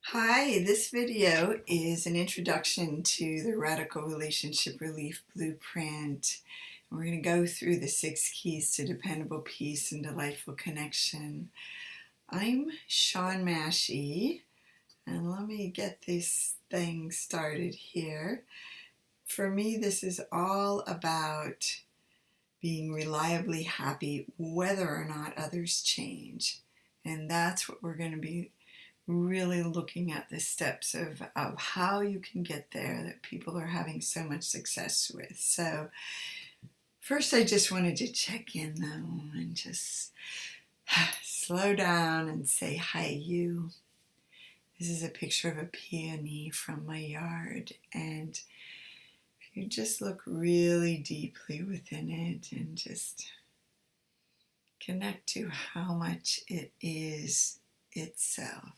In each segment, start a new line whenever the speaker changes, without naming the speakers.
Hi, this video is an introduction to the Radical Relationship Relief Blueprint. We're going to go through the 6 keys to dependable peace and delightful connection. I'm Shawn Mahshie, and let me get this thing started here. For me, this is all about being reliably happy whether or not others change. And that's what we're going to be really looking at the steps of how you can get there that people are having so much success with. So first I just wanted to check in though and just slow down and say, hi you. This is a picture of a peony from my yard, and you just look really deeply within it and just connect to how much it is itself.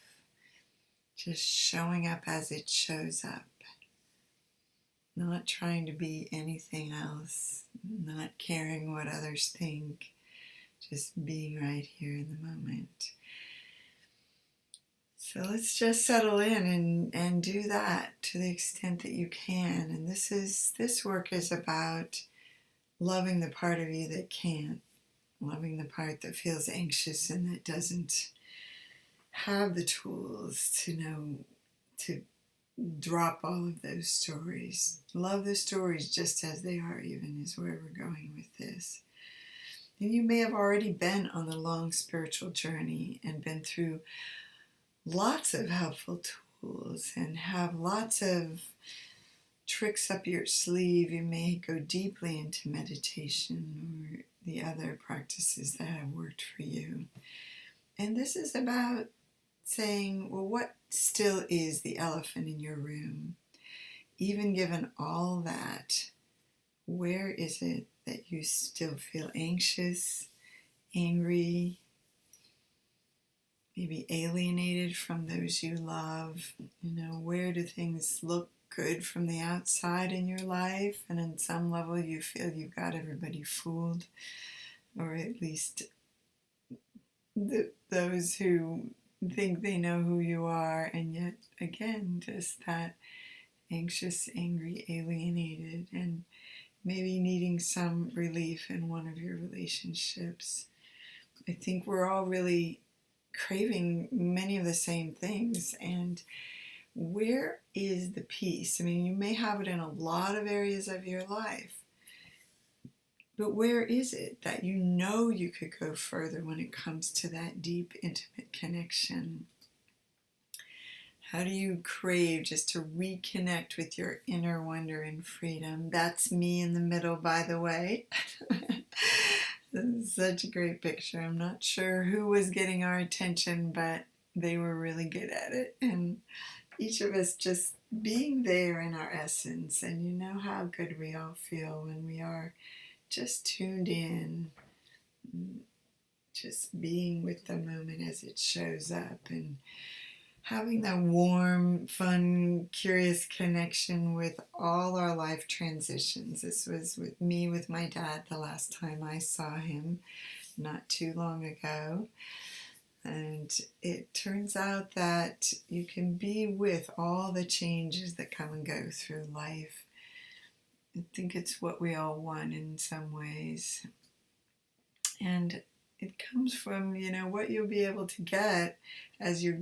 Just showing up as it shows up. Not trying to be anything else. Not caring what others think. Just being right here in the moment. So let's just settle in and do that to the extent that you can. And this work is about loving the part of you that can't. Loving the part that feels anxious and that doesn't have the tools to know to drop all of those stories. Love the stories just as they are, even, is where we're going with this. And you may have already been on a long spiritual journey and been through lots of helpful tools and have lots of tricks up your sleeve. You may go deeply into meditation or the other practices that have worked for you. And this is about saying, well, what still is the elephant in your room? Even given all that, where is it that you still feel anxious, angry, maybe alienated from those you love? Where do things look good from the outside in your life, and on some level you feel you've got everybody fooled, or at least those who think they know who you are, and yet again just that anxious, angry, alienated, and maybe needing some relief in one of your relationships. I think we're all really craving many of the same things, and where is the peace? I mean, you may have it in a lot of areas of your life, but where is it that you could go further when it comes to that deep, intimate connection? How do you crave just to reconnect with your inner wonder and freedom? That's me in the middle, by the way. This is such a great picture. I'm not sure who was getting our attention, but they were really good at it. And each of us just being there in our essence. And you know how good we all feel when we are just tuned in, just being with the moment as it shows up, and having that warm, fun, curious connection with all our life transitions. This was with me with my dad the last time I saw him, not too long ago. And it turns out that you can be with all the changes that come and go through life. I think it's what we all want in some ways. And it comes from, what you'll be able to get as you're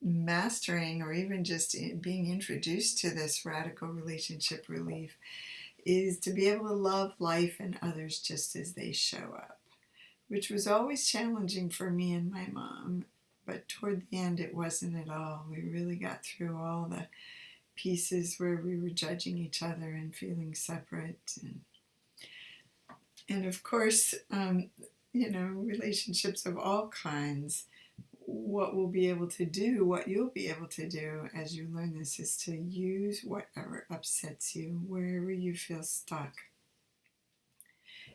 mastering, or even just being introduced to this radical relationship relief, is to be able to love life and others just as they show up, which was always challenging for me and my mom. But toward the end, it wasn't at all. We really got through all the pieces where we were judging each other and feeling separate. And of course, relationships of all kinds. What you'll be able to do as you learn this is to use whatever upsets you, wherever you feel stuck,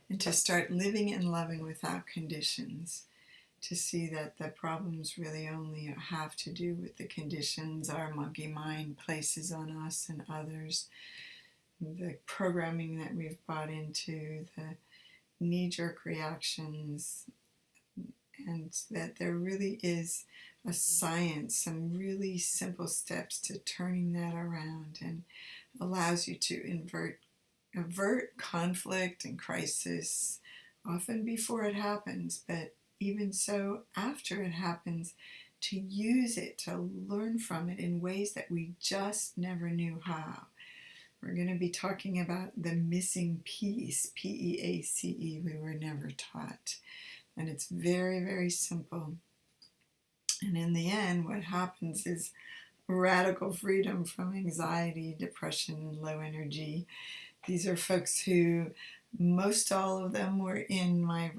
and to start living and loving without conditions, to see that the problems really only have to do with the conditions our monkey mind places on us and others, the programming that we've bought into, the knee-jerk reactions, and that there really is a science, some really simple steps to turning that around, and allows you to avert conflict and crisis, often before it happens, but even so after it happens, to use it, to learn from it in ways that we just never knew how. We're going to be talking about the missing piece, P-E-A-C-E, we were never taught. And it's very, very simple. And in the end, what happens is radical freedom from anxiety, depression, and low energy. These are folks who, most all of them were in my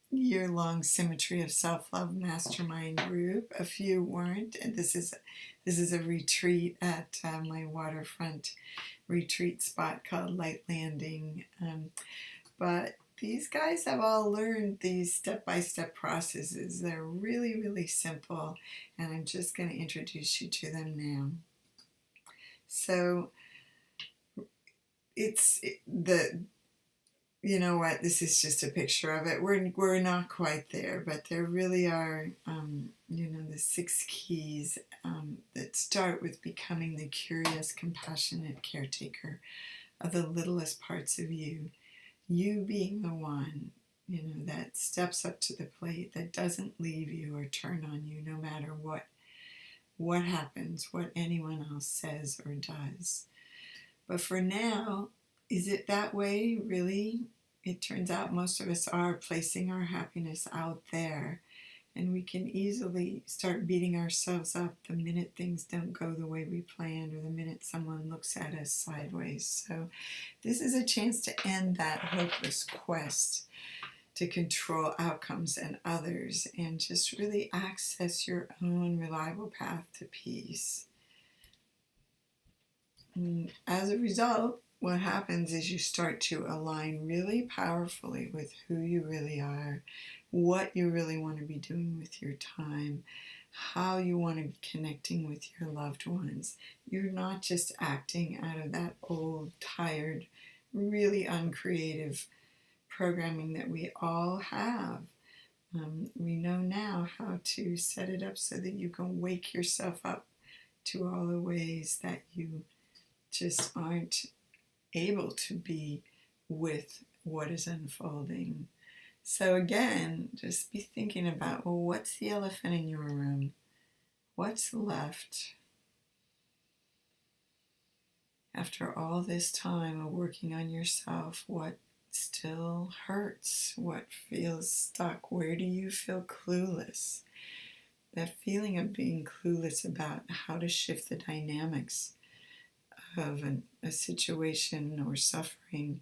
year-long Symmetry of Self-Love Mastermind group. A few weren't, and this is a retreat at my waterfront retreat spot called Light Landing. But these guys have all learned these step-by-step processes. They're really, really simple, and I'm just going to introduce you to them now. So you know what, this is just a picture of it. We're not quite there, but there really are, the 6 keys that start with becoming the curious, compassionate caretaker of the littlest parts of you. You being the one, that steps up to the plate, that doesn't leave you or turn on you, no matter what happens, what anyone else says or does. But for now, is it that way, really? It turns out most of us are placing our happiness out there, and we can easily start beating ourselves up the minute things don't go the way we planned, or the minute someone looks at us sideways. So this is a chance to end that hopeless quest to control outcomes and others, and just really access your own reliable path to peace. And as a result, what happens is you start to align really powerfully with who you really are, what you really want to be doing with your time, how you want to be connecting with your loved ones. You're not just acting out of that old, tired, really uncreative programming that we all have. We know now how to set it up so that you can wake yourself up to all the ways that you just aren't able to be with what is unfolding. So again, just be thinking about, well, what's the elephant in your room? What's left after all this time of working on yourself? What still hurts? What feels stuck? Where do you feel clueless? That feeling of being clueless about how to shift the dynamics of a situation or suffering,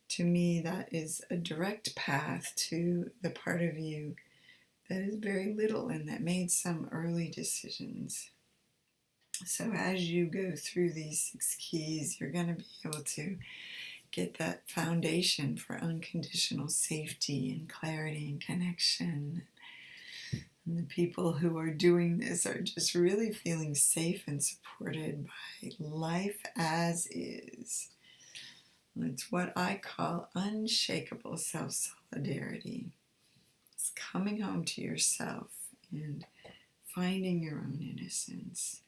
to me, that is a direct path to the part of you that is very little and that made some early decisions. So as you go through these 6 keys, you're going to be able to get that foundation for unconditional safety and clarity and connection. And the people who are doing this are just really feeling safe and supported by life as is. It's what I call unshakable self-solidarity. It's coming home to yourself and finding your own innocence.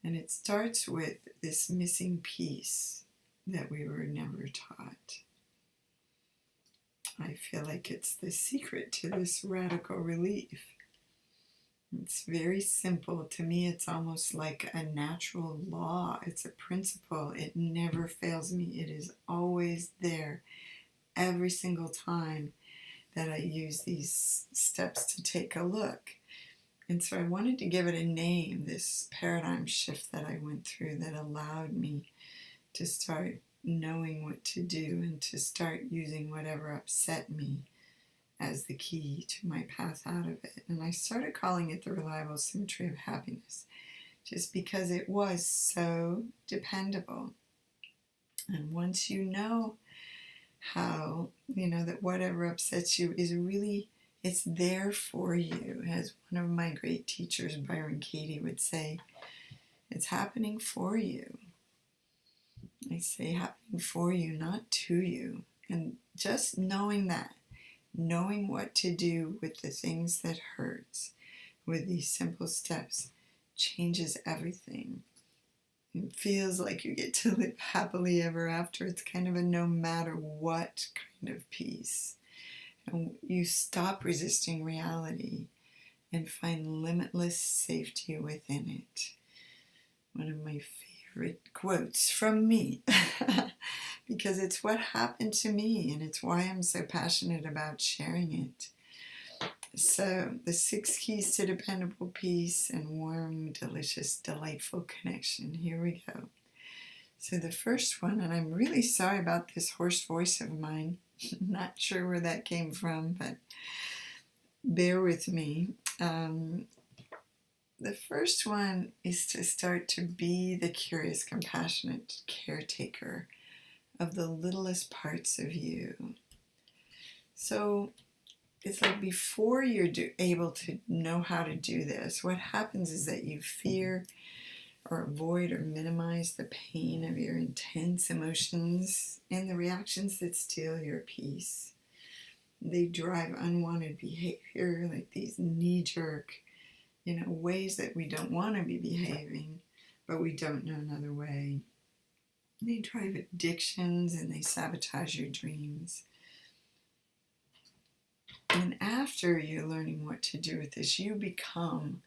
And it starts with this missing piece that we were never taught. I feel like it's the secret to this radical relief. It's very simple. To me, it's almost like a natural law. It's a principle. It never fails me. It is always there every single time that I use these steps to take a look. And so I wanted to give it a name, this paradigm shift that I went through that allowed me to start knowing what to do and to start using whatever upset me as the key to my path out of it. And I started calling it the reliable symmetry of happiness, just because it was so dependable. And once you know how, that whatever upsets you is really, it's there for you. As one of my great teachers, Byron Katie, would say, it's happening for you. I say happening for you, not to you. And just knowing that, knowing what to do with the things that hurts, with these simple steps changes everything. It feels like you get to live happily ever after. It's kind of a no matter what kind of peace. And you stop resisting reality and find limitless safety within it. One of my favorite quotes from me, because it's what happened to me, and it's why I'm so passionate about sharing it. So, the 6 keys to dependable peace and warm, delicious, delightful connection. Here we go. So the first one, and I'm really sorry about this hoarse voice of mine. Not sure where that came from, but bear with me. The first one is to start to be the curious, compassionate caretaker of the littlest parts of you. So it's like before you're able to know how to do this, what happens is that you fear or avoid or minimize the pain of your intense emotions and the reactions that steal your peace. They drive unwanted behavior, like these knee-jerk, ways that we don't want to be behaving, but we don't know another way. They drive addictions and they sabotage your dreams. And after you're learning what to do with this, you become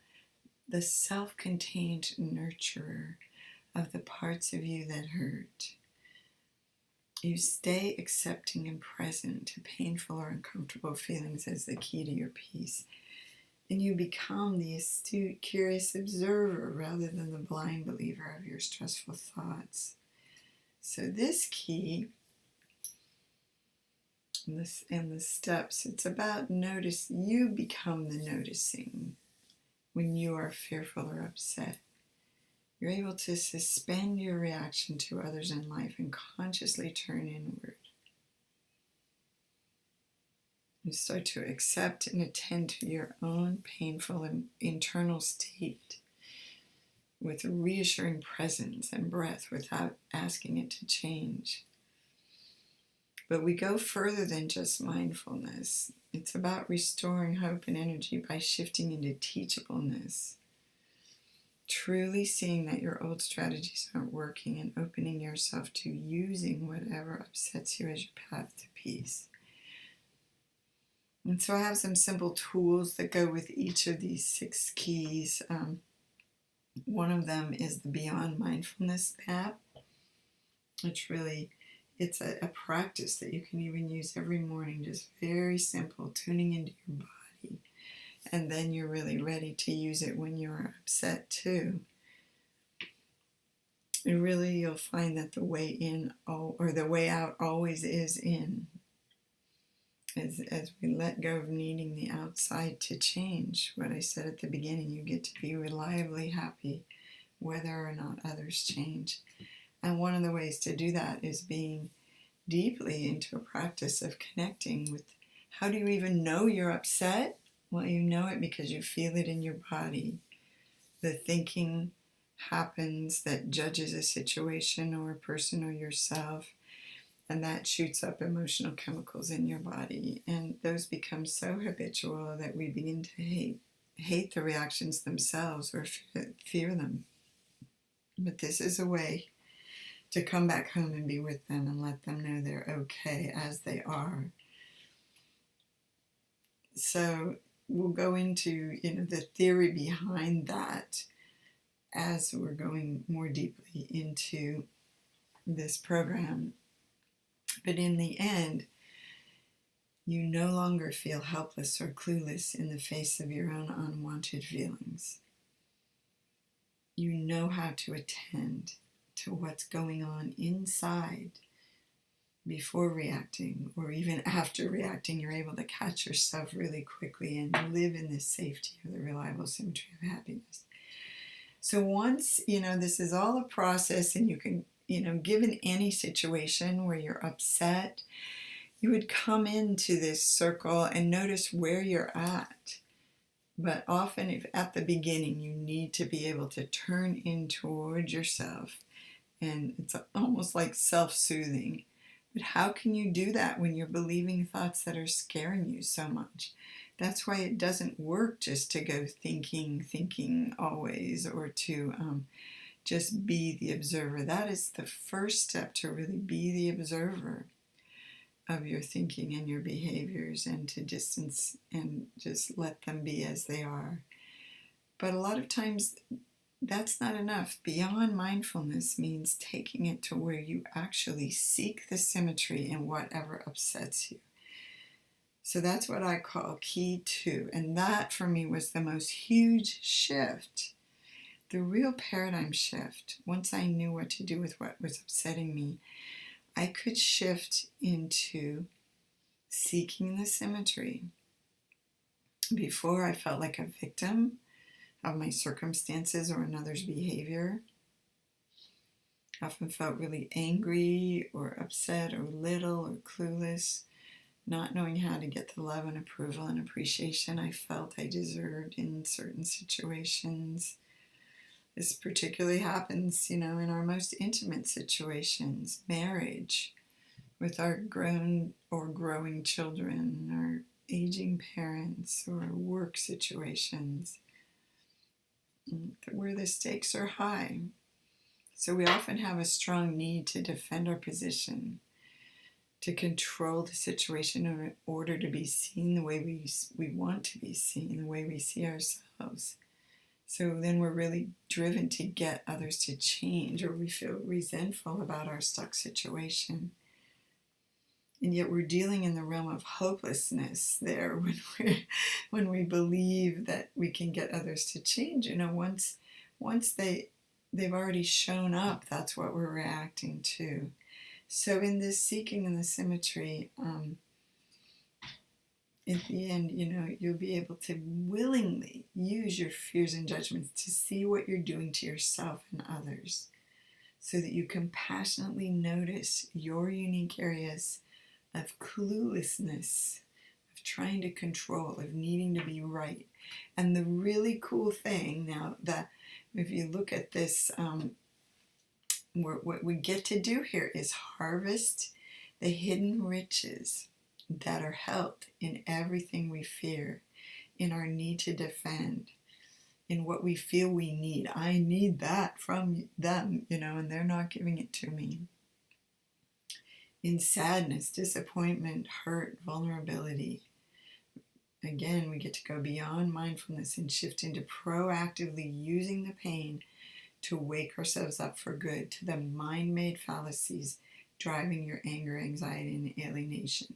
the self-contained nurturer of the parts of you that hurt. You stay accepting and present to painful or uncomfortable feelings as the key to your peace. And you become the astute, curious observer rather than the blind believer of your stressful thoughts. So this key and the steps, it's about notice. You become the noticing when you are fearful or upset. You're able to suspend your reaction to others in life and consciously turn inward. You start to accept and attend to your own painful and internal state with a reassuring presence and breath without asking it to change. But we go further than just mindfulness. It's about restoring hope and energy by shifting into teachableness. Truly seeing that your old strategies aren't working and opening yourself to using whatever upsets you as your path to peace. And so I have some simple tools that go with each of these 6 keys. One of them is the Beyond Mindfulness app, which really, it's a practice that you can even use every morning, just very simple, tuning into your body. And then you're really ready to use it when you're upset too. And really, you'll find that the way in or the way out always is in. As we let go of needing the outside to change, what I said at the beginning, you get to be reliably happy whether or not others change. And one of the ways to do that is being deeply into a practice of connecting with, how do you even know you're upset? Well, you know it because you feel it in your body. The thinking happens that judges a situation or a person or yourself, and that shoots up emotional chemicals in your body. And those become so habitual that we begin to hate the reactions themselves or fear them. But this is a way to come back home and be with them and let them know they're okay as they are. So we'll go into the theory behind that as we're going more deeply into this program. But in the end, you no longer feel helpless or clueless in the face of your own unwanted feelings. You know how to attend to what's going on inside before reacting, or even after reacting. You're able to catch yourself really quickly and live in the safety of the reliable symmetry of happiness. So once, this is all a process, and you can, given any situation where you're upset, you would come into this circle and notice where you're at. But often, if at the beginning, you need to be able to turn in towards yourself, and it's almost like self-soothing. But how can you do that when you're believing thoughts that are scaring you so much? That's why it doesn't work just to go thinking always, or to just be the observer. That is the first step, to really be the observer of your thinking and your behaviors, and to distance and just let them be as they are. But a lot of times that's not enough. Beyond mindfulness means taking it to where you actually seek the symmetry in whatever upsets you. So that's what I call key 2. And that for me was the most huge shift, the real paradigm shift. Once I knew what to do with what was upsetting me, I could shift into seeking the symmetry. Before, I felt like a victim of my circumstances or another's behavior. I often felt really angry or upset or little or clueless, not knowing how to get the love and approval and appreciation I felt I deserved in certain situations. This particularly happens, in our most intimate situations, marriage, with our grown or growing children, our aging parents, or work situations, where the stakes are high. So we often have a strong need to defend our position, to control the situation in order to be seen the way we want to be seen, the way we see ourselves. So then we're really driven to get others to change, or we feel resentful about our stuck situation. And yet we're dealing in the realm of hopelessness there when we believe that we can get others to change. Once they've already shown up, that's what we're reacting to. So in this seeking and the symmetry, in the end, you'll be able to willingly use your fears and judgments to see what you're doing to yourself and others, so that you compassionately notice your unique areas of cluelessness, of trying to control, of needing to be right. And the really cool thing now, that if you look at this, what we get to do here is harvest the hidden riches that are held in everything we fear, in our need to defend, in what we feel we need. I need that from them, and they're not giving it to me. In sadness, disappointment, hurt, vulnerability. Again, we get to go beyond mindfulness and shift into proactively using the pain to wake ourselves up for good to the mind-made fallacies driving your anger, anxiety, and alienation.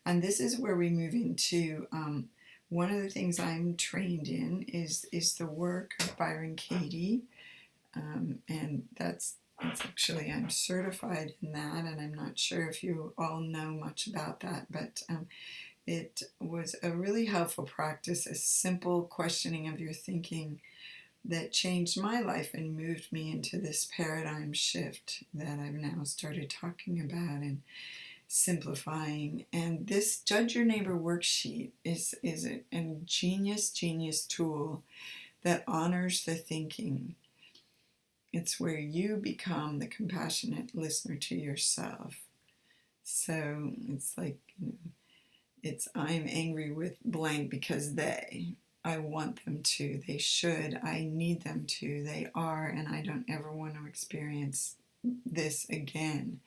And this is where we move into one of the things I'm trained in is the work of Byron Katie, and it's actually, I'm certified in that, and I'm not sure if you all know much about that, but it was a really helpful practice, a simple questioning of your thinking that changed my life and moved me into this paradigm shift that I've now started talking about and simplifying. And this Judge Your Neighbor worksheet is a genius tool that honors the thinking. It's where you become the compassionate listener to yourself. So it's like, it's I'm angry with blank because I want them to, they should, I need them to, they are, and I don't ever want to experience this again.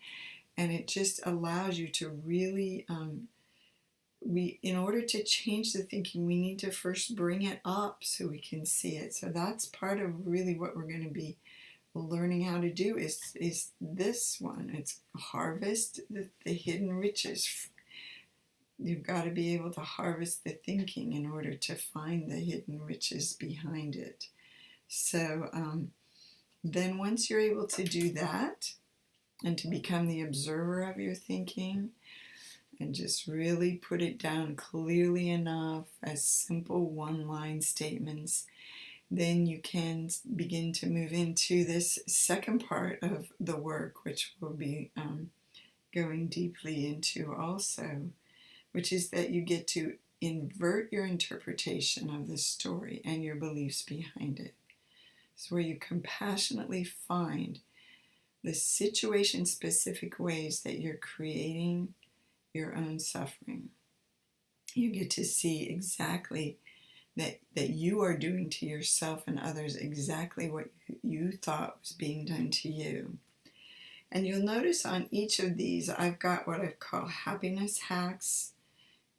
And it just allows you to really, in order to change the thinking, we need to first bring it up so we can see it. So that's part of really what we're going to be learning how to do is this one. It's harvest the hidden riches. You've got to be able to harvest the thinking in order to find the hidden riches behind it. So then once you're able to do that and to become the observer of your thinking and just really put it down clearly enough as simple one-line statements, then you can begin to move into this second part of the work, which we'll be going deeply into also, which is that you get to invert your interpretation of the story and your beliefs behind it. It's where you compassionately find the situation-specific ways that you're creating your own suffering. You get to see exactly that you are doing to yourself and others exactly what you thought was being done to you. And you'll notice on each of these, I've got what I call happiness hacks,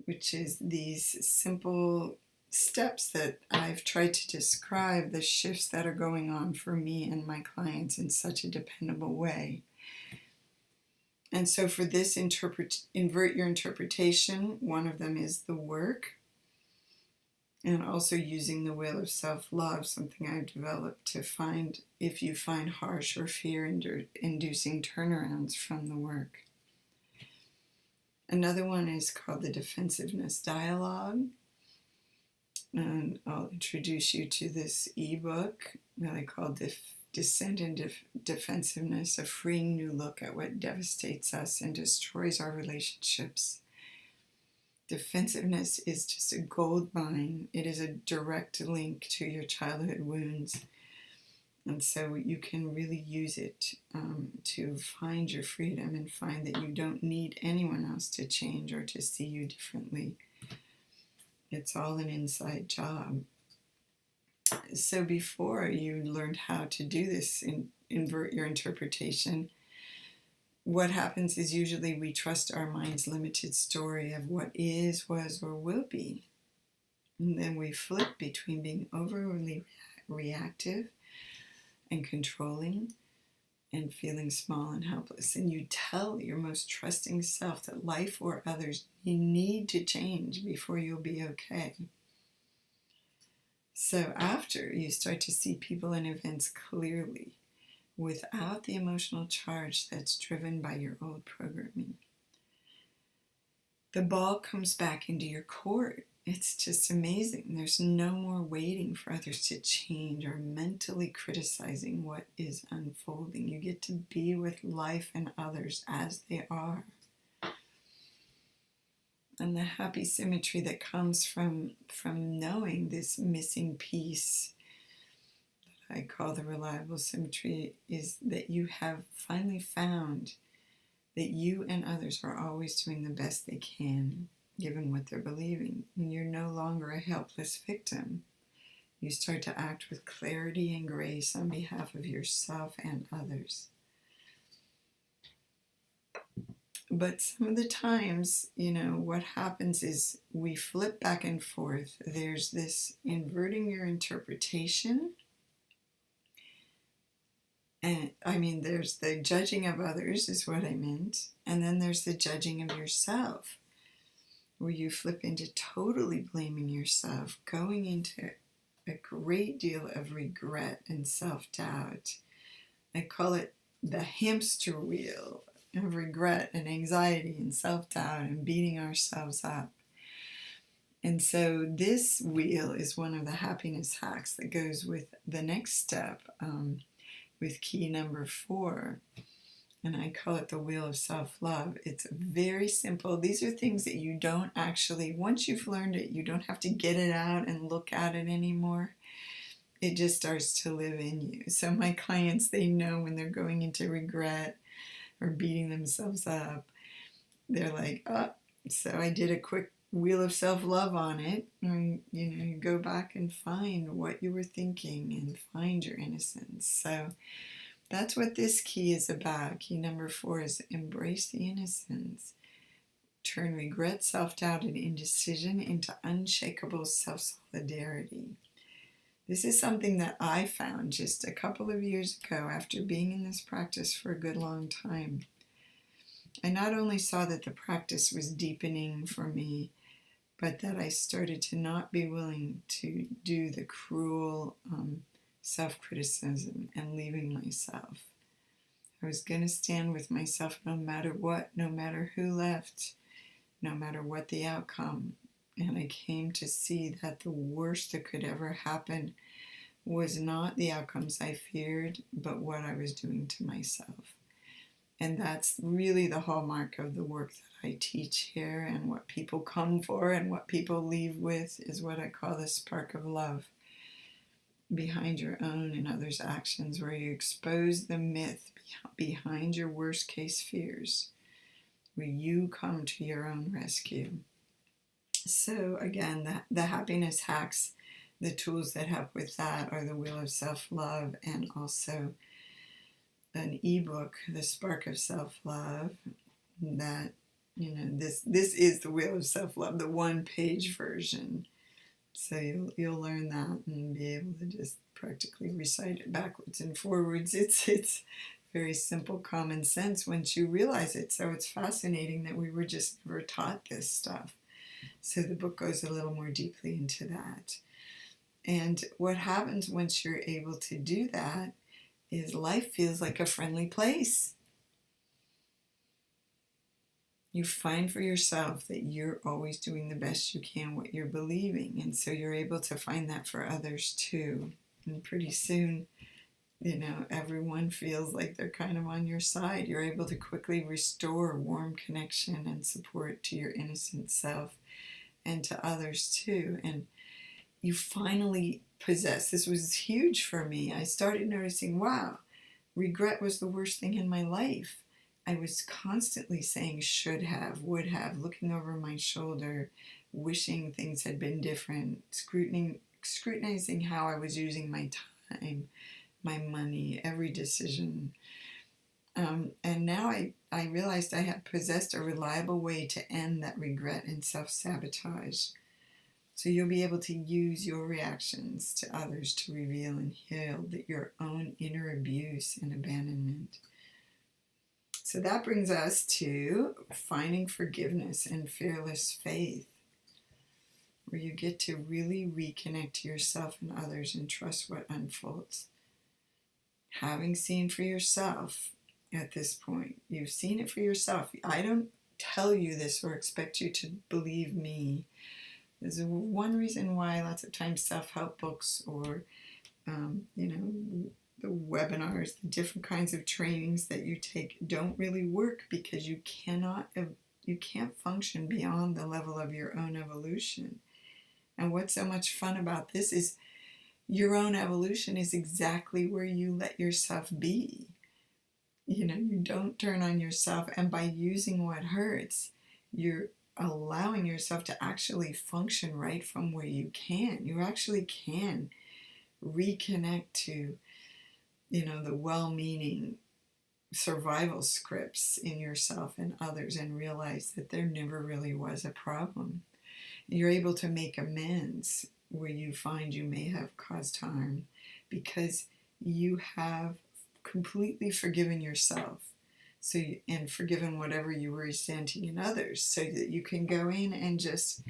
which is these simple steps that I've tried to describe the shifts that are going on for me and my clients in such a dependable way. And so for this invert your interpretation, one of them is the work, and also using the wheel of self-love, something I've developed to find if you find harsh or fear-inducing turnarounds from the work. Another one is called the defensiveness dialogue. And I'll introduce you to this ebook that I call Descent into Defensiveness, a freeing new look at what devastates us and destroys our relationships. Defensiveness is just a gold mine. It is a direct link to your childhood wounds. And so you can really use it to find your freedom and find that you don't need anyone else to change or to see you differently. It's all an inside job. So before you learned how to do this, invert your interpretation, what happens is usually we trust our mind's limited story of what is, was, or will be. And then we flip between being overly reactive and controlling and feeling small and helpless. And you tell your most trusting self that life or others, you need to change before you'll be okay. So after you start to see people and events clearly, without the emotional charge that's driven by your old programming, the ball comes back into your court. It's just amazing. There's no more waiting for others to change or mentally criticizing what is unfolding. You get to be with life and others as they are. And the happy symmetry that comes from knowing this missing piece, I call the reliable symmetry, is that you have finally found that you and others are always doing the best they can, given what they're believing. And you're no longer a helpless victim. You start to act with clarity and grace on behalf of yourself and others. But some of the times, what happens is we flip back and forth. There's this inverting your interpretation. And there's the judging of others is what I meant. And then there's the judging of yourself, where you flip into totally blaming yourself, going into a great deal of regret and self-doubt. I call it the hamster wheel of regret and anxiety and self-doubt and beating ourselves up. And so this wheel is one of the happiness hacks that goes with the next step, with key number 4, and I call it the wheel of self-love. It's very simple. These are things that you don't actually, once you've learned it, you don't have to get it out and look at it anymore. It just starts to live in you. So my clients, they know when they're going into regret or beating themselves up, they're like, oh, so I did a quick wheel of self-love on it. And, you go back and find what you were thinking and find your innocence. So that's what this key is about. Key number 4 is embrace the innocence. Turn regret, self-doubt, and indecision into unshakable self-solidarity. This is something that I found just a couple of years ago after being in this practice for a good long time. I not only saw that the practice was deepening for me, but that I started to not be willing to do the cruel self-criticism and leaving myself. I was going to stand with myself no matter what, no matter who left, no matter what the outcome. And I came to see that the worst that could ever happen was not the outcomes I feared, but what I was doing to myself. And that's really the hallmark of the work that I teach here, and what people come for and what people leave with is what I call the spark of love behind your own and others' actions, where you expose the myth behind your worst case fears, where you come to your own rescue. So again, the happiness hacks, the tools that help with that are the Wheel of Self-Love, and also an ebook, The Spark of Self-Love, that, this is the Wheel of Self-Love, the one-page version. So you'll learn that and be able to just practically recite it backwards and forwards. It's very simple common sense once you realize it. So it's fascinating that we were just never taught this stuff. So the book goes a little more deeply into that. And what happens once you're able to do that is life feels like a friendly place. You find for yourself that you're always doing the best you can what you're believing, and so you're able to find that for others too. And pretty soon, everyone feels like they're kind of on your side. You're able to quickly restore warm connection and support to your innocent self and to others too. And you finally possess, this was huge for me. I started noticing, wow, regret was the worst thing in my life. I was constantly saying should have, would have, looking over my shoulder, wishing things had been different, scrutinizing how I was using my time, my money, every decision. And now I realized I had possessed a reliable way to end that regret and self-sabotage. So you'll be able to use your reactions to others to reveal and heal your own inner abuse and abandonment. So that brings us to finding forgiveness and fearless faith, where you get to really reconnect to yourself and others and trust what unfolds. Having seen for yourself at this point, you've seen it for yourself. I don't tell you this or expect you to believe me. There's one reason why lots of times self-help books or, the webinars, the different kinds of trainings that you take don't really work, because you can't function beyond the level of your own evolution. And what's so much fun about this is your own evolution is exactly where you let yourself be. You don't turn on yourself, and by using what hurts, you're allowing yourself to actually function right from where you can. You actually can reconnect to the well-meaning survival scripts in yourself and others, and realize that there never really was a problem. You're able to make amends where you find you may have caused harm, because you have completely forgiven yourself, and forgiven whatever you were resenting in others, so that you can go in and just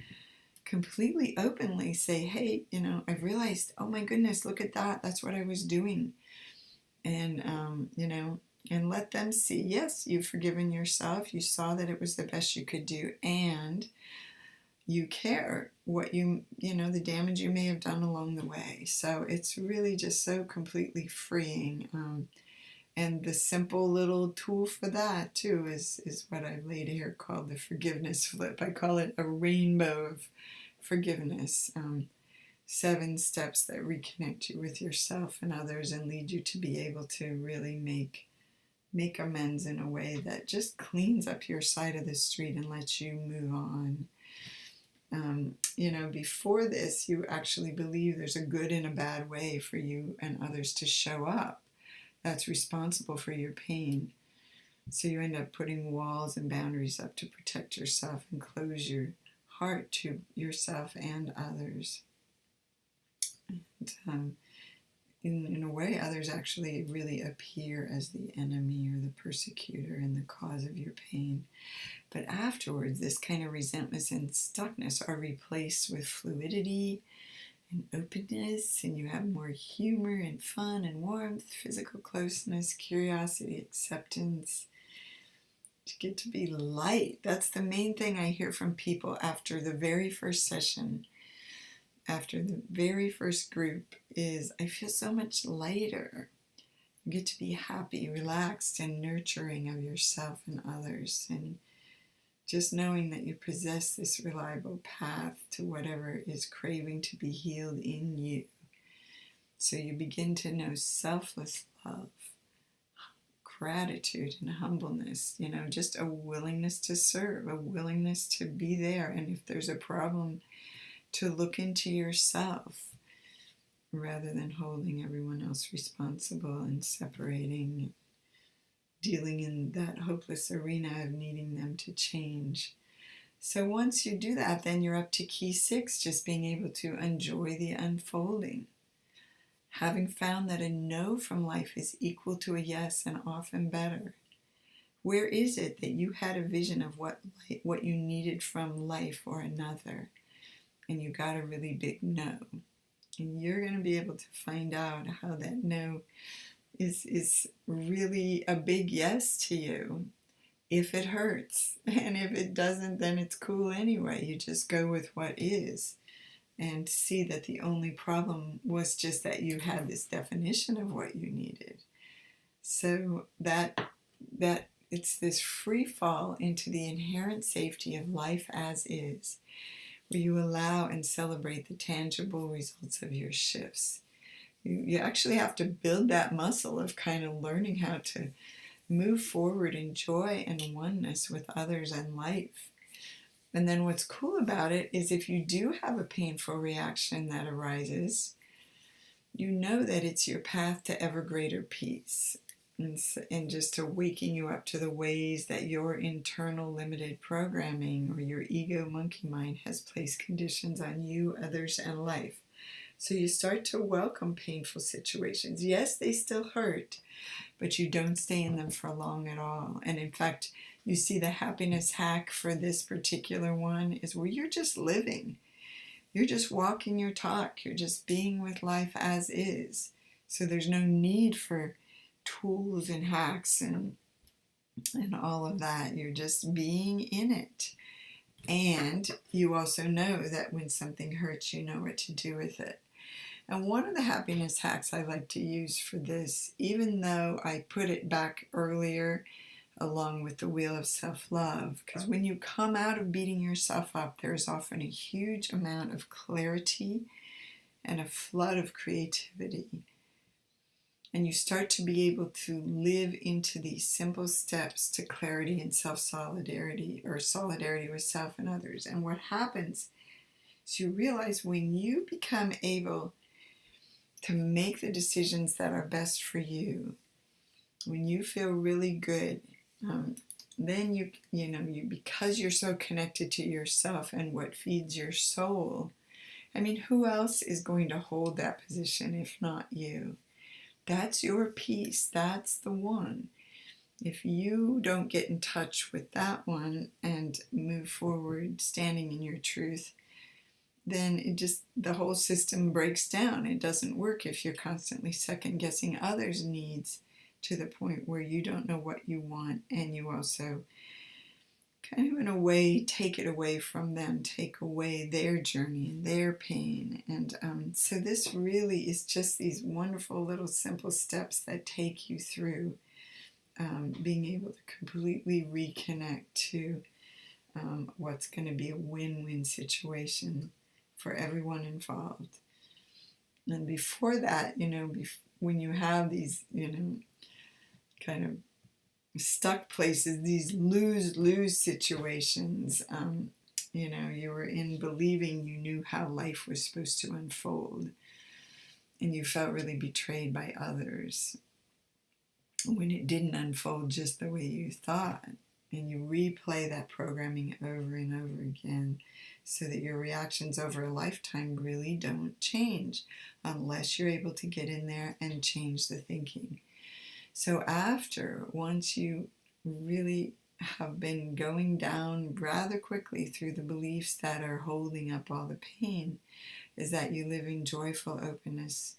completely openly say, hey, I've realized, oh my goodness, look at that, that's what I was doing. And, and let them see, yes, you've forgiven yourself. You saw that it was the best you could do, and you care what the damage you may have done along the way. So it's really just so completely freeing. And the simple little tool for that too is what I've laid here called the forgiveness flip. I call it a rainbow of forgiveness. 7 steps that reconnect you with yourself and others and lead you to be able to really make amends in a way that just cleans up your side of the street and lets you move on. Before this, you actually believe there's a good and a bad way for you and others to show up that's responsible for your pain. So you end up putting walls and boundaries up to protect yourself and close your heart to yourself and others. And, in a way, others actually really appear as the enemy or the persecutor and the cause of your pain. But afterwards, this kind of resentment and stuckness are replaced with fluidity and openness, and you have more humor and fun and warmth, physical closeness, curiosity, acceptance. You get to be light. That's the main thing I hear from people after the very first session, after the very first group, is I feel so much lighter. You get to be happy, relaxed, and nurturing of yourself and others, and just knowing that you possess this reliable path to whatever is craving to be healed in you. So you begin to know selfless love, gratitude and humbleness, just a willingness to serve, a willingness to be there. And if there's a problem, to look into yourself rather than holding everyone else responsible and separating, dealing in that hopeless arena of needing them to change. So once you do that, then you're up to key 6, just being able to enjoy the unfolding. Having found that a no from life is equal to a yes and often better. Where is it that you had a vision of what you needed from life or another, and you got a really big no? And you're going to be able to find out how that no is really a big yes to you, if it hurts. And if it doesn't, then it's cool anyway. You just go with what is and see that the only problem was just that you had this definition of what you needed. So that it's this free fall into the inherent safety of life as is, where you allow and celebrate the tangible results of your shifts. You actually have to build that muscle of kind of learning how to move forward in joy and oneness with others and life. And then what's cool about it is if you do have a painful reaction that arises, you know that it's your path to ever greater peace. And just to waking you up to the ways that your internal limited programming or your ego monkey mind has placed conditions on you, others, and life. So you start to welcome painful situations. Yes, they still hurt, but you don't stay in them for long at all. And in fact, you see the happiness hack for this particular one is where you're just living. You're just walking your talk. You're just being with life as is. So there's no need for tools and hacks and all of that. You're just being in it. And you also know that when something hurts, you know what to do with it. And one of the happiness hacks I like to use for this, even though I put it back earlier along with the wheel of self-love, because when you come out of beating yourself up, there's often a huge amount of clarity and a flood of creativity. And you start to be able to live into these simple steps to clarity and self-solidarity, or solidarity with self and others. And what happens is you realize when you become able to make the decisions that are best for you, when you feel really good, then you because you're so connected to yourself and what feeds your soul, I mean, who else is going to hold that position if not you? That's your peace. That's the one. If you don't get in touch with that one and move forward standing in your truth, then the whole system breaks down. It doesn't work if you're constantly second guessing others' needs to the point where you don't know what you want, and you also kind of in a way take it away from them, take away their journey and their pain. And so this really is just these wonderful little simple steps that take you through being able to completely reconnect to what's going to be a win-win situation for everyone involved. And before that, when you have these, kind of stuck places, these lose-lose situations, you were in believing you knew how life was supposed to unfold, and you felt really betrayed by others when it didn't unfold just the way you thought. And you replay that programming over and over again so that your reactions over a lifetime really don't change unless you're able to get in there and change the thinking. So once you really have been going down rather quickly through the beliefs that are holding up all the pain, is that you live in joyful openness.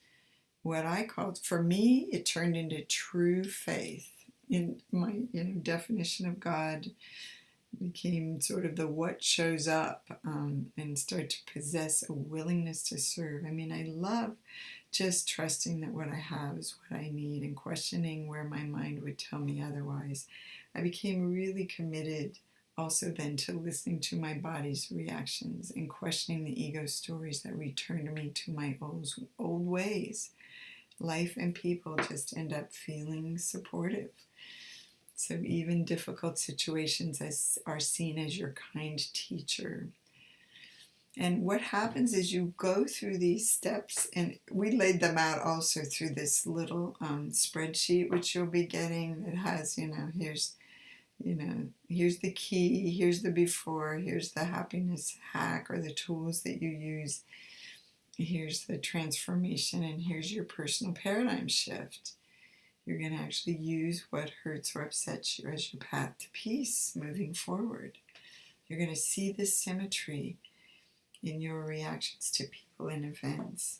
What I called, for me, it turned into true faith. In my definition of God became sort of the what shows up, and start to possess a willingness to serve. I mean, I love just trusting that what I have is what I need and questioning where my mind would tell me otherwise. I became really committed also then to listening to my body's reactions and questioning the ego stories that returned me to my old ways. life and people just end up feeling supportive. So even difficult situations are seen as your kind teacher. And what happens is you go through these steps, and we laid them out also through this little spreadsheet, which you'll be getting, that has, here's the key, here's the before, here's the happiness hack or the tools that you use, here's the transformation, and here's your personal paradigm shift. You're going to actually use what hurts or upsets you as your path to peace moving forward. You're going to see this symmetry in your reactions to people and events.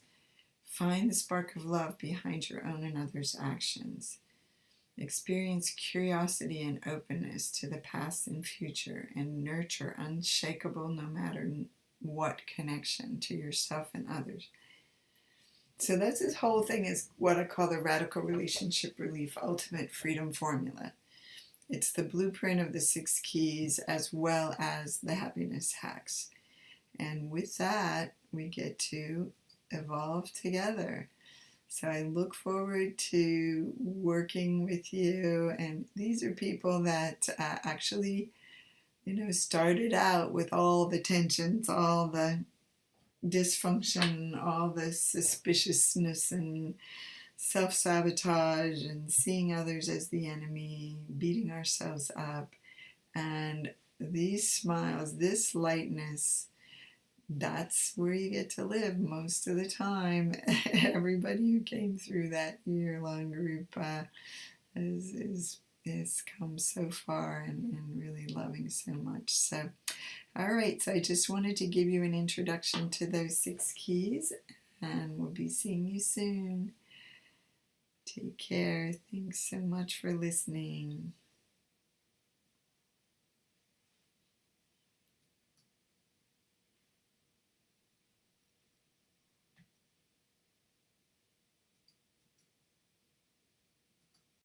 Find the spark of love behind your own and others' actions. Experience curiosity and openness to the past and future, and nurture unshakable, no matter what, connection to yourself and others. So that's this whole thing, is what I call the Radical Relationship Relief Ultimate Freedom Formula. It's the blueprint of the 6 keys as well as the happiness hacks. And with that, we get to evolve together. So I look forward to working with you. And these are people that actually, started out with all the tensions, all the dysfunction, all the suspiciousness and self-sabotage and seeing others as the enemy, beating ourselves up. And these smiles, this lightness, that's where you get to live most of the time. Everybody who came through that year-long group has come so far and really loving so much. So, all right, so I just wanted to give you an introduction to those 6 keys, and we'll be seeing you soon. Take care. Thanks so much for listening.